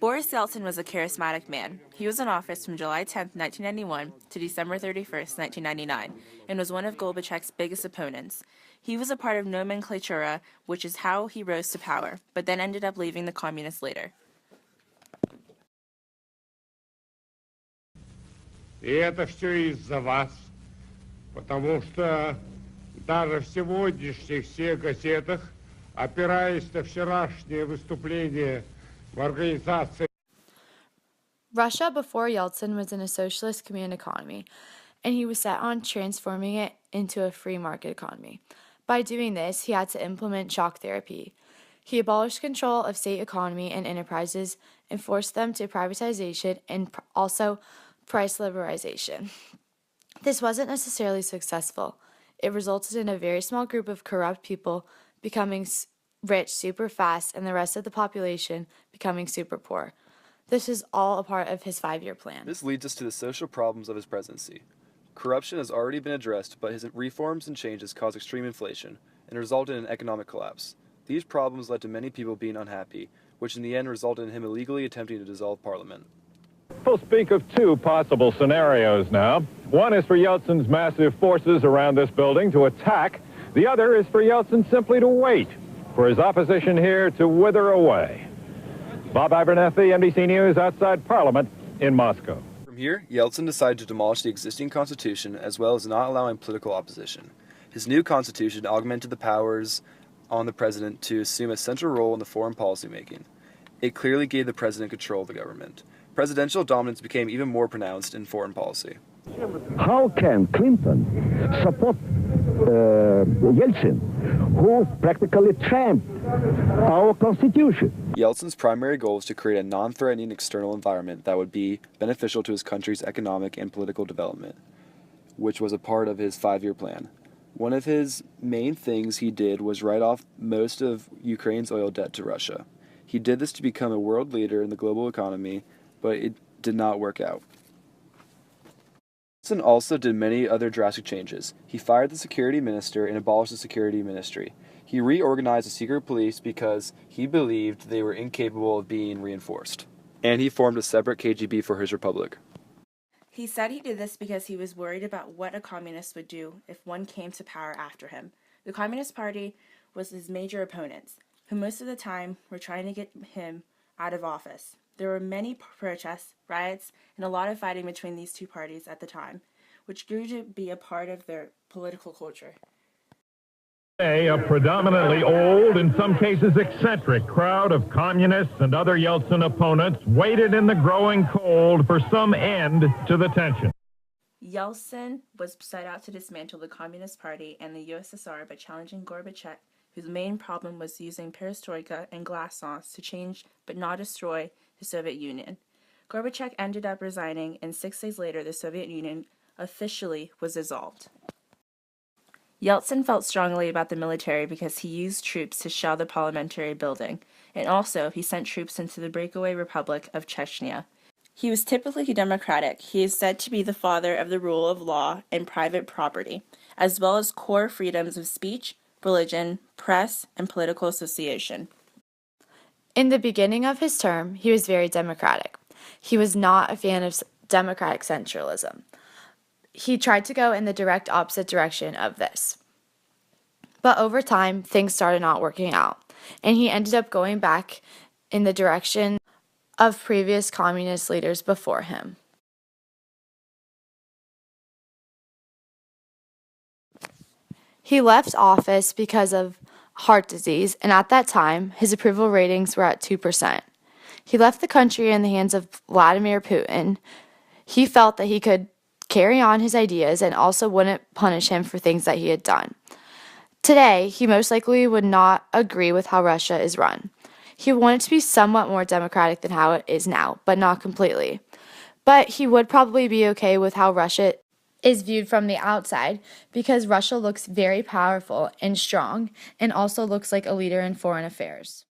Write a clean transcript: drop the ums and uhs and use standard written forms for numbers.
Boris Yeltsin was a charismatic man. He was in office from July 10, 1991 to December 31, 1999, and was one of Gorbachev's biggest opponents. He was a part of nomenklatura, which is how he rose to power, but then ended up leaving the communists later. И это все из-за вас, потому что даже в сегодняшних всех газетах, опираясь на вчерашнее выступление в организации. Russia before Yeltsin was in a socialist command economy, and he was set on transforming it into a free market economy. By doing this, he had to implement shock therapy. He abolished control of state economy and enterprises and forced them to privatization and also price liberalization. This wasn't necessarily successful. It resulted in a very small group of corrupt people becoming rich super fast and the rest of the population becoming super poor. This is all a part of his 5-year plan. This leads us to the social problems of his presidency. Corruption has already been addressed, but his reforms and changes caused extreme inflation and resulted in an economic collapse. These problems led to many people being unhappy, which in the end resulted in him illegally attempting to dissolve parliament. We'll speak of two possible scenarios now. One is for Yeltsin's massive forces around this building to attack. The other is for Yeltsin simply to wait, for his opposition here to wither away. Bob Abernethy, NBC News, outside Parliament in Moscow. From here, Yeltsin decided to demolish the existing constitution as well as not allowing political opposition. His new constitution augmented the powers on the president to assume a central role in the foreign policy making. It clearly gave the president control of the government. Presidential dominance became even more pronounced in foreign policy. How can Clinton support Yeltsin, who practically tramped our constitution? Yeltsin's primary goal was to create a non-threatening external environment that would be beneficial to his country's economic and political development, which was a part of his 5-year plan. One of his main things he did was write off most of Ukraine's oil debt to Russia. He did this to become a world leader in the global economy, but it did not work out. Yeltsin also did many other drastic changes. He fired the security minister and abolished the security ministry. He reorganized the secret police because he believed they were incapable of being reinforced. And he formed a separate KGB for his republic. He said he did this because he was worried about what a communist would do if one came to power after him. The Communist Party was his major opponents, who most of the time were trying to get him out of office. There were many protests, riots, and a lot of fighting between these two parties at the time, which grew to be a part of their political culture. A predominantly old, in some cases eccentric, crowd of communists and other Yeltsin opponents waited in the growing cold for some end to the tension. Yeltsin was set out to dismantle the Communist Party and the USSR by challenging Gorbachev, whose main problem was using perestroika and glasnost to change but not destroy the Soviet Union. Gorbachev ended up resigning, and 6 days later the Soviet Union officially was dissolved. Yeltsin felt strongly about the military because he used troops to shell the parliamentary building, and also he sent troops into the breakaway Republic of Chechnya. He was typically democratic. He is said to be the father of the rule of law and private property, as well as core freedoms of speech, religion, press, and political association. In the beginning of his term, he was very democratic. He was not a fan of democratic centralism. He tried to go in the direct opposite direction of this. But over time, things started not working out, and he ended up going back in the direction of previous communist leaders before him. He left office because of heart disease, and at that time, his approval ratings were at 2%. He left the country in the hands of Vladimir Putin. He felt that he could carry on his ideas and also wouldn't punish him for things that he had done. Today, he most likely would not agree with how Russia is run. He wanted to be somewhat more democratic than how it is now, but not completely. But he would probably be okay with how Russia is viewed from the outside because Russia looks very powerful and strong and also looks like a leader in foreign affairs.